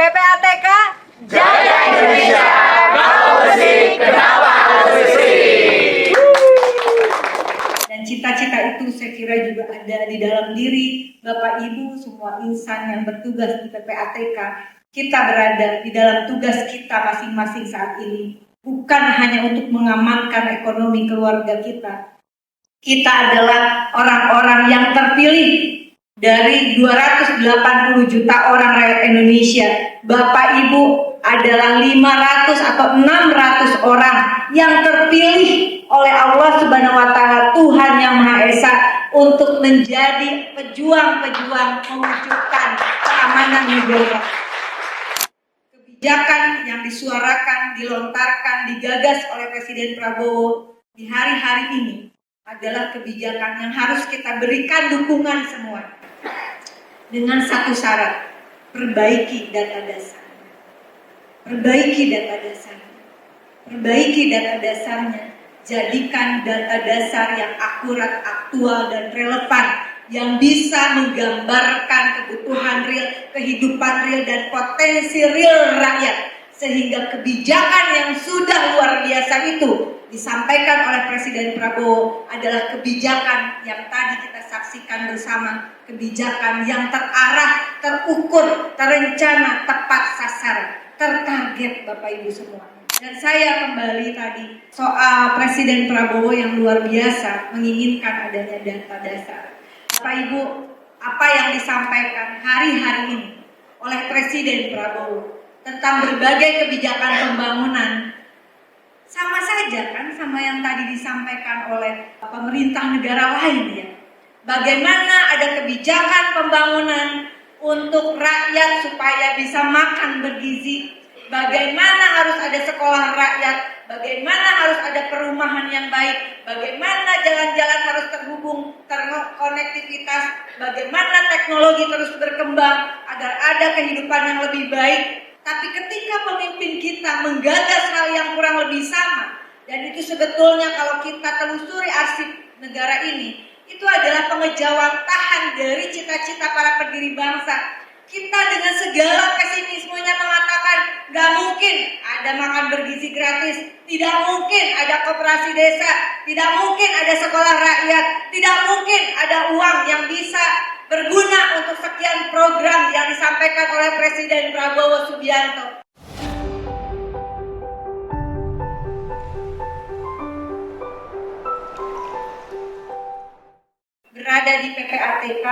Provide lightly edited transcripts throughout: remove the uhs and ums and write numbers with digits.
PPATK Jaya Indonesia, kalau bersih, kenapa harus bersih? Dan cita-cita itu saya kira juga ada di dalam diri Bapak Ibu semua insan yang bertugas di PPATK. Kita berada di dalam tugas kita masing-masing saat ini, bukan hanya untuk mengamankan ekonomi keluarga kita. Kita adalah orang-orang yang terpilih dari 280 juta orang rakyat Indonesia. Bapak Ibu adalah 500 atau 600 orang yang terpilih oleh Allah Subhanahu wa Ta'ala, Tuhan Yang Maha Esa, untuk menjadi pejuang-pejuang mewujudkan keamanan negara. Kebijakan yang disuarakan, dilontarkan, digagas oleh Presiden Prabowo di hari-hari ini adalah kebijakan yang harus kita berikan dukungan semua. Dengan satu syarat, perbaiki data dasar. Perbaiki data dasarnya. Perbaiki data dasarnya. Jadikan data dasar yang akurat, aktual, dan relevan, yang bisa menggambarkan kebutuhan real, kehidupan real, dan potensi real rakyat. Sehingga kebijakan yang sudah luar biasa itu disampaikan oleh Presiden Prabowo adalah kebijakan yang tadi kita saksikan bersama, kebijakan yang terarah, terukur, terencana, tepat sasaran, tertarget Bapak Ibu semua. Dan saya kembali tadi soal Presiden Prabowo yang luar biasa menginginkan adanya data dasar. Bapak Ibu, apa yang disampaikan hari-hari ini oleh Presiden Prabowo tentang berbagai kebijakan pembangunan sama saja kan sama yang tadi disampaikan oleh pemerintah negara lain ya. Bagaimana ada kebijakan pembangunan untuk rakyat supaya bisa makan bergizi, bagaimana harus ada sekolah rakyat, bagaimana harus ada perumahan yang baik, bagaimana jalan-jalan harus terhubung, terkonektivitas, bagaimana teknologi terus berkembang agar ada kehidupan yang lebih baik. Tapi ketika pemimpin kita menggagas hal yang kurang lebih sama, dan itu sebetulnya kalau kita telusuri arsip negara ini, itu adalah pengejawantahan dari cita-cita para pendiri bangsa. Kita dengan segala pesimismenya mengatakan gak mungkin ada makan bergizi gratis, tidak mungkin ada koperasi desa, tidak mungkin ada sekolah rakyat, tidak mungkin ada uang yang bisa berguna untuk sekian program yang disampaikan oleh Presiden Prabowo Subianto. Berada di PPATK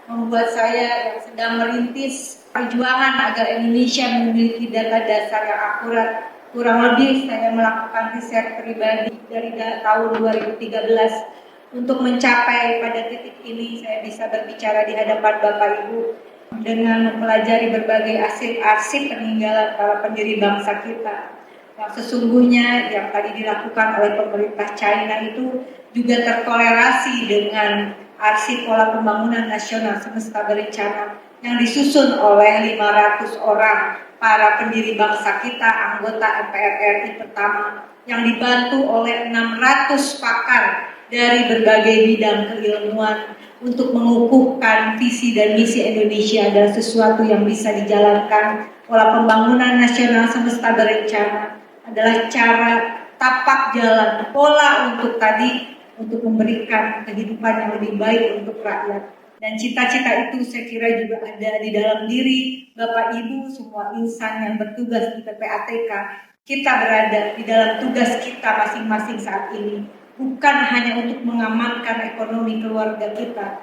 membuat saya yang sedang merintis perjuangan agar Indonesia memiliki data dasar yang akurat. Kurang lebih saya melakukan riset pribadi dari tahun 2013 untuk mencapai pada titik ini. Saya bisa berbicara di hadapan Bapak Ibu dengan mempelajari berbagai arsip-arsip peninggalan para pendiri bangsa kita. Yang sesungguhnya yang tadi dilakukan oleh pemerintah China itu juga terkolerasi dengan arsip pola pembangunan nasional semesta berencana yang disusun oleh 500 orang para pendiri bangsa kita, anggota MPR RI pertama, yang dibantu oleh 600 pakar dari berbagai bidang keilmuan untuk mengukuhkan visi dan misi Indonesia adalah sesuatu yang bisa dijalankan. Pola pembangunan nasional semesta berencana adalah cara tapak jalan, pola untuk memberikan kehidupan yang lebih baik untuk rakyat. Dan cita-cita itu saya kira juga ada di dalam diri Bapak Ibu semua insan yang bertugas di PPATK. Kita berada di dalam tugas kita masing-masing saat ini, bukan hanya untuk mengamankan ekonomi keluarga kita.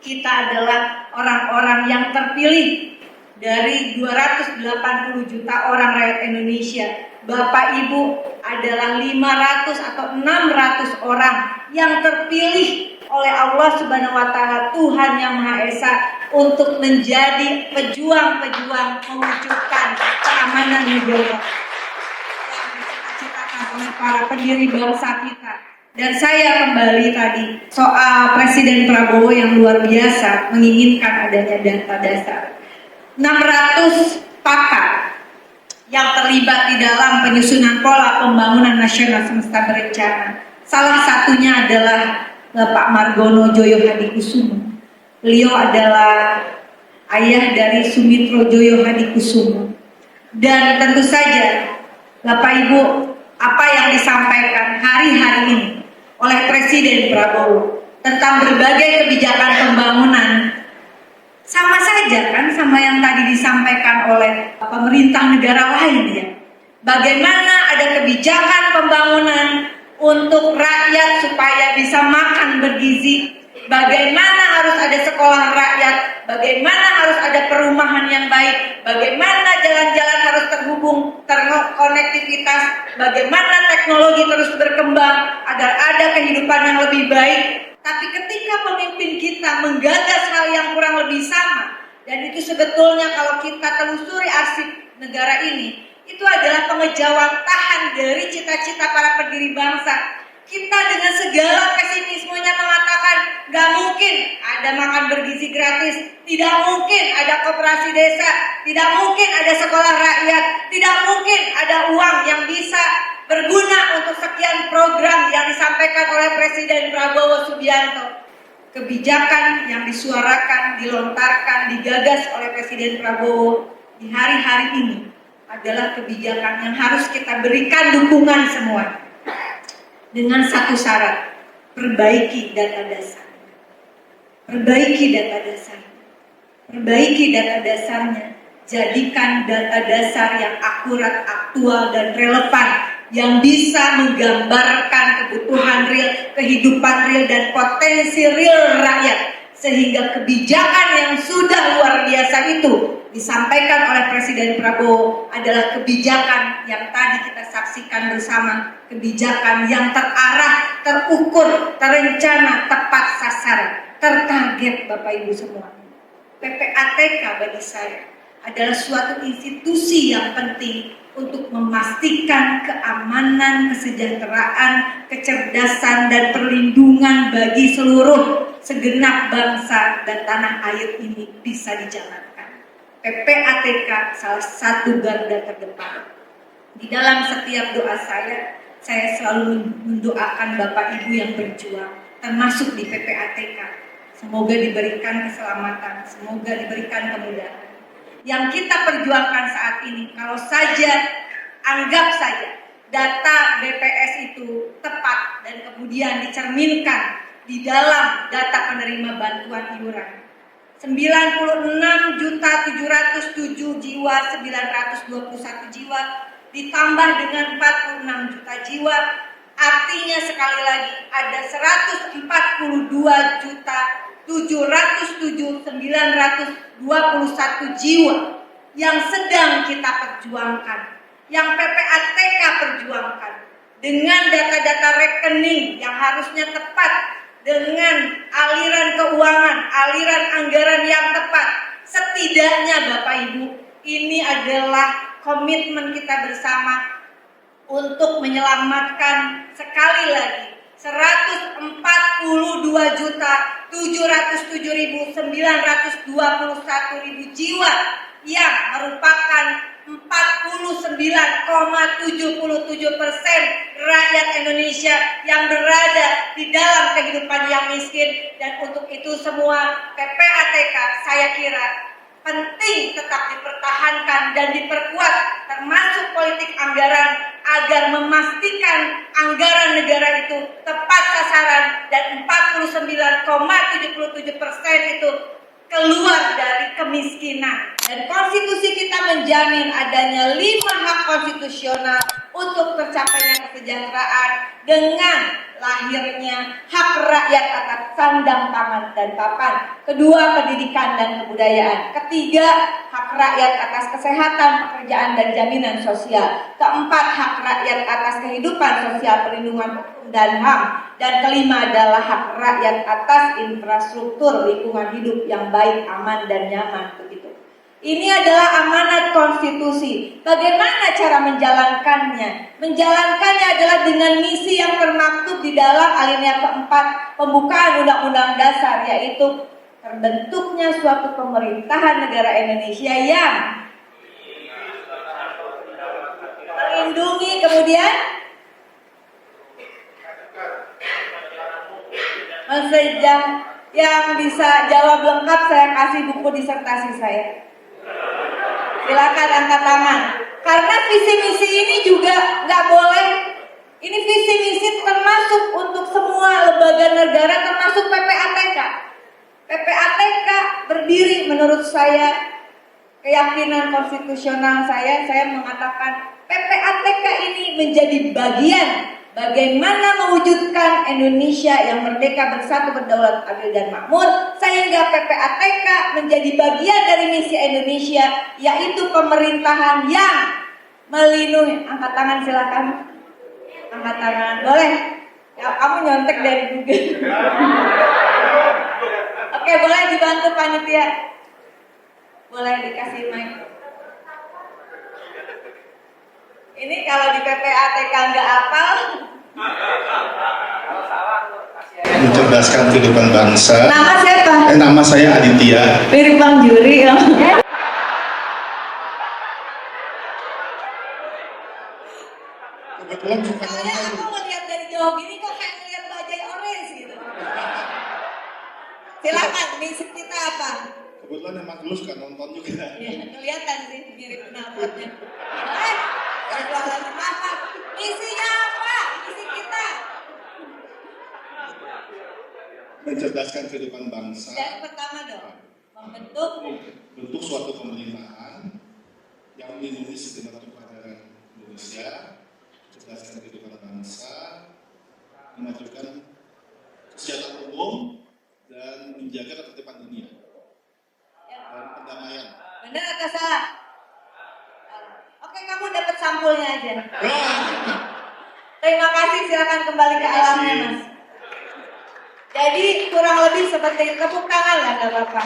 Kita adalah orang-orang yang terpilih dari 280 juta orang rakyat Indonesia. Bapak Ibu adalah 500 atau 600 orang yang terpilih oleh Allah Subhanahu wa Ta'ala, Tuhan Yang Maha Esa, untuk menjadi pejuang-pejuang mewujudkan keamanan negara yang dicita-citakan oleh para pendiri bangsa kita. Dan saya kembali tadi soal Presiden Prabowo yang luar biasa menginginkan adanya data dasar. 600 pakar yang terlibat di dalam penyusunan pola pembangunan nasional semesta berencana. Salah satunya adalah Bapak Margono Joyo Hadikusumo. Beliau adalah ayah dari Sumitro Joyo Hadikusumo. Dan tentu saja Bapak Ibu, apa yang disampaikan hari-hari ini oleh Presiden Prabowo tentang berbagai kebijakan pembangunan sama saja kan sama yang tadi disampaikan oleh pemerintah negara lain ya. Bagaimana ada kebijakan pembangunan untuk rakyat supaya bisa makan bergizi, bagaimana harus ada sekolah rakyat, bagaimana harus ada perumahan yang baik, bagaimana jalan-jalan harus terhubung, terkonektivitas, bagaimana teknologi terus berkembang agar ada kehidupan yang lebih baik. Tapi ketika pemimpin kita menggagas hal yang kurang lebih sama, dan itu sebetulnya kalau kita telusuri arsip negara ini, itu adalah pengejawatahan dari cita-cita para pendiri bangsa. Kita dengan segala pesimismenya mengatakan gak mungkin ada makan bergizi gratis, tidak mungkin ada koperasi desa, tidak mungkin ada sekolah rakyat, tidak mungkin ada uang yang bisa berguna untuk sekian program yang disampaikan oleh Presiden Prabowo Subianto. Kebijakan yang disuarakan, dilontarkan, digagas oleh Presiden Prabowo di hari-hari ini adalah kebijakan yang harus kita berikan dukungan semua. Dengan satu syarat, perbaiki data dasar. Perbaiki data dasarnya. Perbaiki data dasarnya. Jadikan data dasar yang akurat, aktual, dan relevan, yang bisa menggambarkan kebutuhan real, kehidupan real, dan potensi real rakyat, sehingga kebijakan yang sudah luar biasa itu disampaikan oleh Presiden Prabowo adalah kebijakan yang tadi kita saksikan bersama, kebijakan yang terarah, terukur, terencana, tepat sasaran, tertarget Bapak Ibu semua. PPATK bagi saya adalah suatu institusi yang penting untuk memastikan keamanan, kesejahteraan, kecerdasan, dan perlindungan bagi seluruh segenap bangsa dan tanah air ini bisa dijalankan. PPATK salah satu garda terdepan. Di dalam setiap doa saya selalu mendoakan Bapak Ibu yang berjuang, termasuk di PPATK. Semoga diberikan keselamatan, semoga diberikan kemudahan. Yang kita perjuangkan saat ini, kalau saja, anggap saja data BPS itu tepat dan kemudian dicerminkan di dalam data penerima bantuan iuran. 96.707 jiwa, 921 jiwa ditambah dengan 46 juta jiwa, artinya sekali lagi ada 140.707.921 jiwa yang sedang kita perjuangkan, yang PPATK perjuangkan dengan data-data rekening yang harusnya tepat, dengan aliran keuangan, aliran anggaran yang tepat. Setidaknya Bapak Ibu, ini adalah komitmen kita bersama untuk menyelamatkan sekali lagi 142.707.921 jiwa yang merupakan 49,77% rakyat Indonesia yang berada di dalam kehidupan yang miskin. Dan untuk itu semua PPATK saya kira penting tetap dipertahankan dan diperkuat, termasuk politik anggaran, agar memastikan anggaran negara itu tepat sasaran dan 49,77% itu keluar dari kemiskinan. Dan konstitusi kita menjamin adanya 5 hak konstitusional untuk tercapainya kesejahteraan dengan lahirnya hak rakyat atas sandang pangan dan papan. Kedua, pendidikan dan kebudayaan. Ketiga, hak rakyat atas kesehatan, pekerjaan, dan jaminan sosial. Keempat, hak rakyat atas kehidupan sosial, perlindungan hukum dan HAM. Dan kelima adalah hak rakyat atas infrastruktur lingkungan hidup yang baik, aman, dan nyaman. Begitu. Ini adalah amanat konstitusi. Bagaimana cara menjalankannya? Menjalankannya adalah dengan misi yang termaktub di dalam alinea keempat pembukaan Undang-Undang Dasar, yaitu terbentuknya suatu pemerintahan negara Indonesia yang melindungi, kemudian Yang bisa jawab lengkap saya kasih buku disertasi saya. Silakan angkat tangan. Karena visi misi ini juga nggak boleh. Ini visi misi termasuk untuk semua lembaga negara, termasuk PPATK. PPATK berdiri menurut saya, keyakinan konstitusional saya mengatakan PPATK ini menjadi bagian bagaimana mewujudkan Indonesia yang merdeka, bersatu, berdaulat, adil dan makmur, sehingga PPATK menjadi bagian dari misi Indonesia, yaitu pemerintahan yang melindungi. Angkat tangan silakan. Angkat tangan, boleh. Ya, kamu nyontek dari Google. Oke, boleh dibantu panitia. Boleh dikasih mic. Ini kalau di PPATK nggak hafal. Mencerdaskan kehidupan bangsa. Nama siapa? Nama saya Aditya. Mirip Bang Juri ya. Kebetulan bukan Soalnya aku melihat dari jauh gini kok kayak ngeliat bajai orange gitu. Silakan, misi kita apa? Kebetulan emang dulu suka nonton juga. Ya, kelihatan sih mirip knalpotnya. Apa? Misinya apa? Misi kita. Mencerdaskan kehidupan bangsa. Yang pertama dong, membentuk Suatu pemerintahan yang melindungi segenap kepada Indonesia, mencerdaskan kehidupan bangsa, memajukan kesejahteraan umum dan menjaga ketertiban dunia dan perdamaian. benar atau salah? Oke, kamu dapat sampulnya aja. Terima kasih, silakan kembali ke alamnya, Mas. Jadi kurang lebih seperti tepuk tangan lah, nggak apa-apa.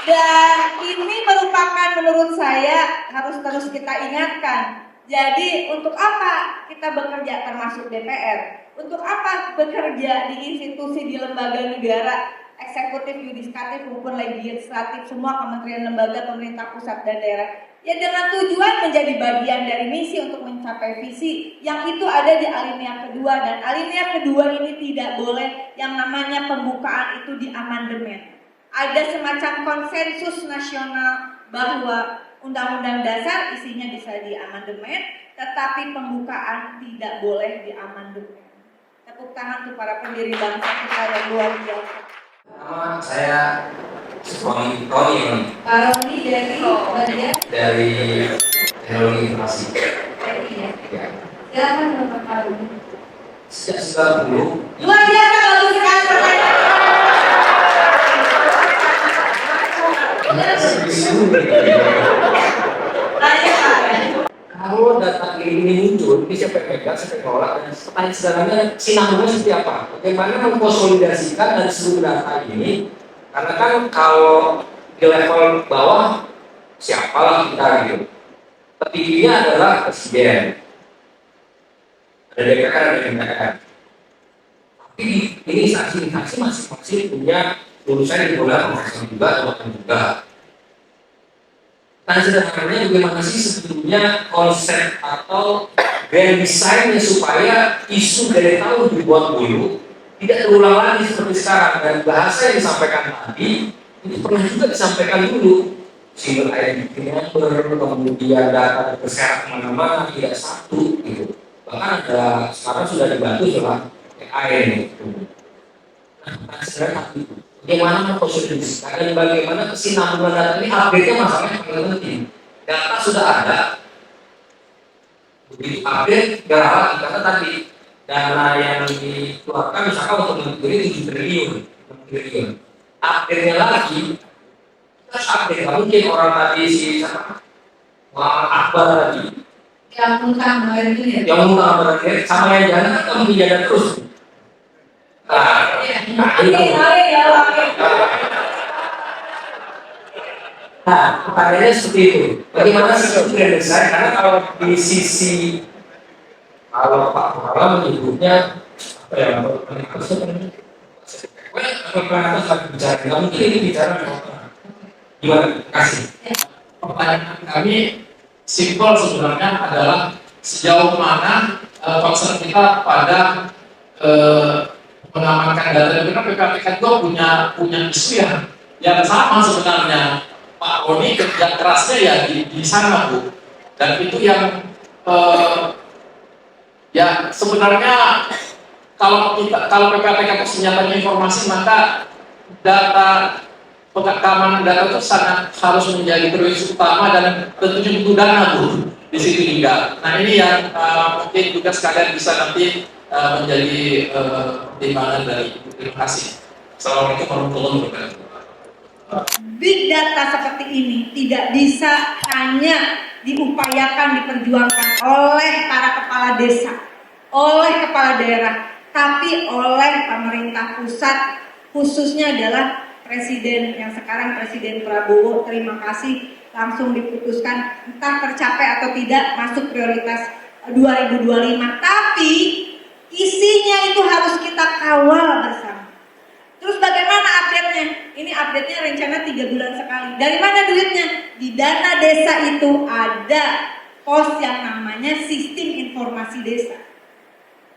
Dan ini merupakan menurut saya harus terus kita ingatkan. Jadi untuk apa kita bekerja termasuk DPR? Untuk apa bekerja di institusi, di lembaga negara, eksekutif, yudikatif maupun legislatif, semua kementerian, lembaga, pemerintah pusat dan daerah? Ya dengan tujuan menjadi bagian dari misi untuk mencapai visi yang itu ada di alinea kedua, dan alinea kedua ini tidak boleh yang namanya pembukaan itu di amandemen. Ada semacam konsensus nasional bahwa Undang-Undang Dasar isinya bisa di amandemen, tetapi pembukaan tidak boleh di amandemen. Tepuk tangan untuk para pendiri bangsa kita yang luar biasa. Nama saya Roni Pak Roni dari bagian dari Teknologi Informasi. ya. Silakan Bapak Pak Roni. Sejak 90 Luar biasa, bagus sekali pertanyaan. Tanya Pak. kalau data ini muncul, ini siapa yang pegang, siapa yang nolak, dan pertanyaan sederhananya sinambungnya seperti apa? Bagaimana mengkonsolidasikan dari seluruh data ini? Karena kan kalau di level bawah siapalah kita gitu. Tertingginya adalah presiden, ada DPR, ada MPR. Tapi ini instansi-instansi masing-masing punya urusan di bola profesional juga, atau juga. Nah, sederhananya bagaimana sih sebetulnya konsep atau grand design supaya isu dari tahun dibuat dulu tidak terulang lagi seperti sekarang, dan bahasa yang disampaikan tadi itu pernah juga disampaikan dulu, single identity number, kemudian data terserat kemana-mana tidak satu gitu. Bahkan ada sekarang sudah dibantu sama AI ini. Nah, sebenarnya itu bagaimana mengkonsolidasikan dan bagaimana kesinambungan data ini, update-nya masalahnya yang paling penting. Data sudah ada, begitu update gak lagi, karena tadi dana yang dikeluarkan misalkan untuk menteri 7 triliun, update-nya lagi kita harus update. Gak mungkin orang tadi si siapa Muhammad Akbar tadi Yang muntah kemarin itu ya. yang mengutang sama yang jalan kan kamu menjaga terus. Nah, Nah, pertanyaannya seperti itu. Bagaimana sih grand design? Karena kalau di sisi kalau Pak Kepala menyebutnya apa ya? Apa lagi bicara? Nggak mungkin ini bicara gimana? Kasih. Pertanyaan kami simpel sebenarnya adalah sejauh mana concern kita pada mengamankan data itu kan PPATK juga punya isu yang sama sebenarnya. Pak Roni kerja kerasnya ya di sana Bu, dan itu yang ya sebenarnya kalau PPATK itu senjatanya informasi, maka data keamanan data itu sangat harus menjadi prioritas utama dan tentunya butuh dana Bu di situ juga. Nah ini yang mungkin juga sekalian bisa nanti menjadi pertimbangan dari Ibu. Terima kasih. Assalamualaikum warahmatullahi wabarakatuh. Big data seperti ini tidak bisa hanya diupayakan, diperjuangkan oleh para kepala desa, oleh kepala daerah, tapi oleh pemerintah pusat, khususnya adalah Presiden yang sekarang Presiden Prabowo. Terima kasih, langsung diputuskan entah tercapai atau tidak masuk prioritas 2025, tapi isinya itu harus kita kawal bersama. Terus bagaimana update-nya? Ini update-nya rencana 3 bulan sekali. Dari mana duitnya? Di dana desa itu ada pos yang namanya sistem informasi desa.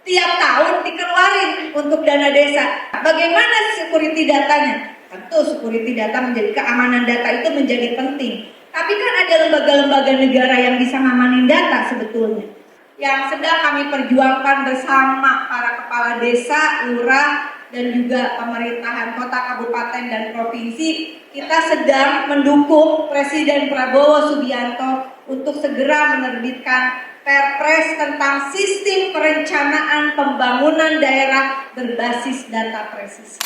Tiap tahun dikeluarin untuk dana desa. Bagaimana security datanya? Tentu security data menjadi, keamanan data itu menjadi penting. Tapi kan ada lembaga-lembaga negara yang bisa ngamanin data sebetulnya. Yang sedang kami perjuangkan bersama para kepala desa, lurah, dan juga pemerintahan kota, kabupaten, dan provinsi. Kita sedang mendukung Presiden Prabowo Subianto untuk segera menerbitkan Perpres tentang sistem perencanaan pembangunan daerah berbasis data presisi.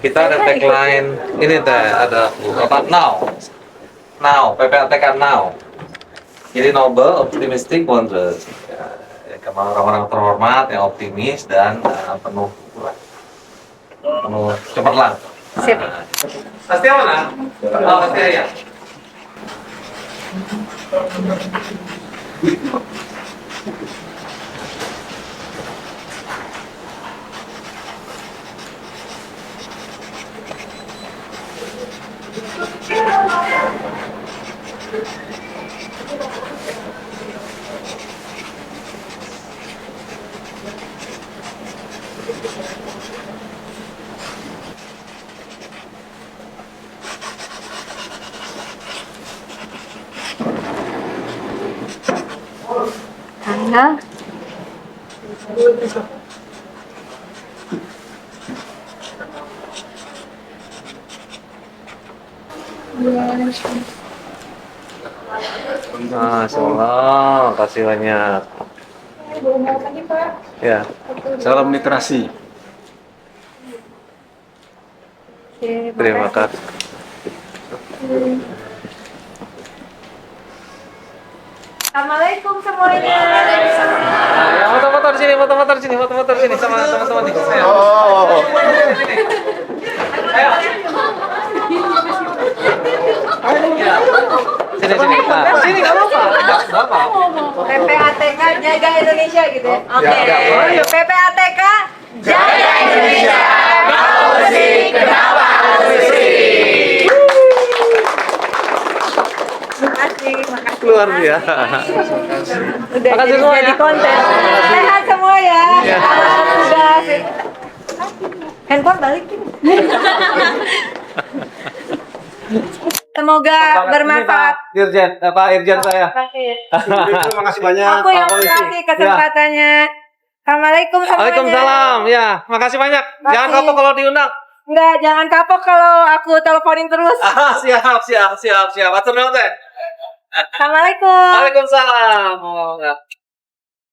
Kita ada tagline ini teh, ada apa now PPATK now. Jadi noble, optimistic, wondrous. Ya, orang-orang terhormat yang optimis dan penuh cemerlang. Sip. Pasti mana? Oh, pasti ya. Tanggal. Masya Allah, kasih banyak. Ya, salam literasi. Terima kasih. Assalamualaikum semuanya. Ya, foto-foto di sini, foto-foto di sini sama teman-teman nih. Ayo. Sini. Sini nggak apa-apa. PPATK jaga Indonesia gitu ya. Oke. PPATK Jaga Indonesia, kau bersih, kenapa harus bersih? Makasih. Luar biasa. Udah Makasih jadi semua ya. konten. Sehat semua ya. Sudah. Handphone balikin. Semoga bermanfaat. Dirjen, Pak Irjen saya. Terima kasih banyak. Aku yang kasih kesempatannya. Assalamualaikum semuanya. Waalaikumsalam. Ya, makasih banyak. Jangan Makasih. kapok kalau diundang. Enggak, jangan kapok kalau aku teleponin terus. Siap. Atur dong teh. Assalamualaikum. Waalaikumsalam.